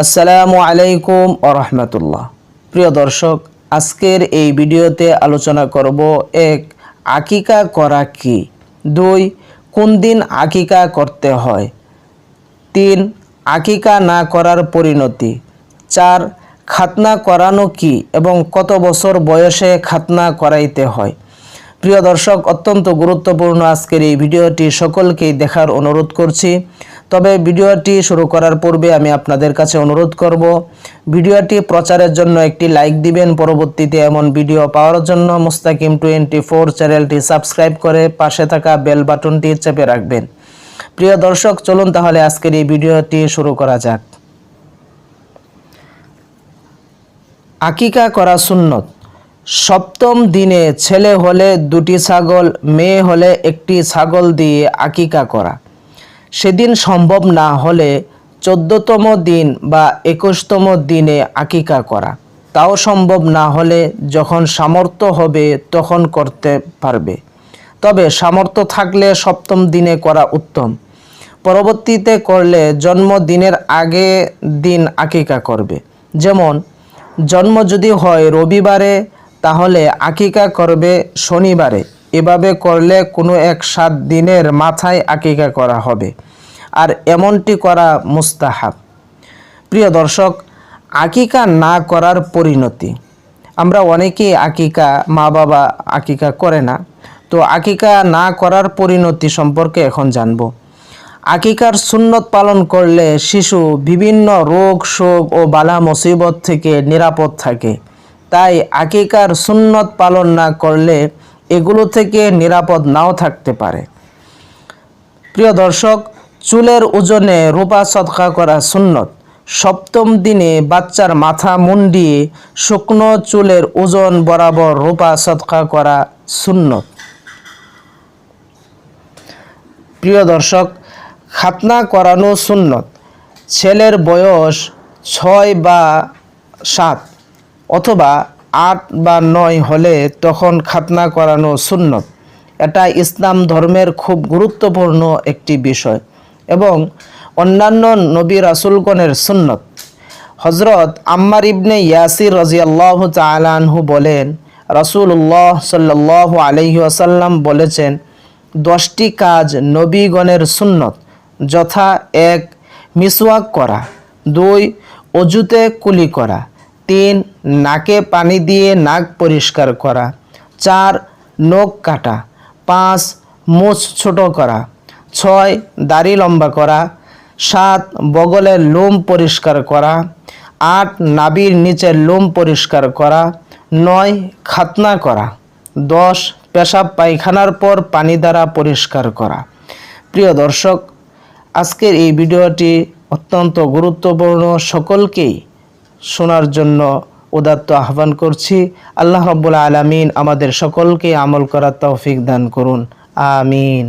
আসসালামু আলাইকুম ওয়া রাহমাতুল্লাহ। প্রিয় দর্শক, আজকের এই ভিডিওতে আলোচনা করব এক, আকিকা করা কি, 2 কোন দিন আকিকা করতে হয়, 3 আকিকা না করার পরিণতি, 4 খাতনা করানো কি এবং কত বছর বয়সে খাতনা করাইতে হয়। প্রিয় দর্শক, অত্যন্ত গুরুত্বপূর্ণ আজকের এই ভিডিওটি সকলকেই দেখার অনুরোধ করছি। তবে ভিডিওটি শুরু করার পূর্বে আমি আপনাদের কাছে অনুরোধ করব, ভিডিওটি প্রচারের জন্য একটি লাইক দিবেন। পরবর্তীতে এমন ভিডিও পাওয়ার জন্য মুস্তাকিম 24 চ্যানেলটি সাবস্ক্রাইব করে পাশে থাকা বেল বাটনটি চেপে রাখবেন। প্রিয় দর্শক, চলুন তাহলে আজকের এই ভিডিওটি শুরু করা যাক। আকিকা করা সুন্নত। সপ্তম দিনে ছেলে হলে 2টি ছাগল, মেয়ে হলে 1টি ছাগল দিয়ে আকিকা করা। সেদিন সম্ভব না হলে 14তম দিন বা 21তম দিনে আকিকা করা। তাও সম্ভব না হলে যখন সামর্থ্য হবে তখন করতে পারবে। তবে সামর্থ্য থাকলে সপ্তম দিনে করা উত্তম। পরবর্তীতে করলে জন্মদিনের আগে দিন আকিকা করবে। যেমন জন্ম যদি হয় রবিবারে, তাহলে আকিকা করবে শনিবারে। এভাবে করলে কোনো এক 7 দিনের মাথায় আকিকা করা হবে, আর এমনটি করা মুস্তাহাব। প্রিয় দর্শক, আকিকা না করার পরিণতি। আমরা অনেকেই আকিকা, মা বাবা আকিকা করে না, তো আকিকা না করার পরিণতি সম্পর্কে এখন জানব। আকিকার সুন্নত পালন করলে শিশু বিভিন্ন রোগ শোক ও বালা মুসিবত থেকে নিরাপদ থাকে। তাই আকিকার সুন্নত পালন না করলে এগুলো থেকে নিরাপদ নাও থাকতে পারে। প্রিয় দর্শক, চুলের ওজনে রূপা সদকা করা সুন্নত। সপ্তম দিনে বাচ্চার মাথা মুন্ডিয়ে শুকনো চুলের ওজন বরাবর রূপা সদকা করা সুন্নত। প্রিয় দর্শক, খাতনা করানো সুন্নত। ছেলের বয়স 6 বা 7 অথবা 8 বা 9 হলে তখন খাতনা করানো সুন্নত। এটা ইসলাম ধর্মের খুব গুরুত্বপূর্ণ একটি বিষয় এবং অন্যান্য নবী রাসূলগণের সুন্নত। হযরত আম্মার ইবনে ইয়াসির রাদিয়াল্লাহু তাআলা আনহু বলেন, রাসূলুল্লাহ সাল্লাল্লাহু আলাইহি ওয়াসাল্লাম বলেছেন, 10টি কাজ নবীগণের সুন্নত, যথা 1 মিসওয়াক করা, 2 অজুতে কুলি করা, 3 নাকে পানি দিয়ে নাক পরিষ্কার করা, 4 নখ কাটা, 5 মুছ ছোট করা, 6 দাড়ি লম্বা করা, 7 বগলের লোম পরিষ্কার করা, 8 নাভির নিচের লোম পরিষ্কার করা, 9 খাতনা করা, 10 পেশাব পায়খানার পর পানি দ্বারা পরিষ্কার করা। প্রিয় দর্শক, আজকের এই ভিডিওটি অত্যন্ত গুরুত্বপূর্ণ, সকলকেই শোনার জন্য উদাত্ত আহ্বান করছি। আল্লাহ রাব্বুল আলামিন আমাদের সকলকে আমল করার তৌফিক দান করুন। আমিন।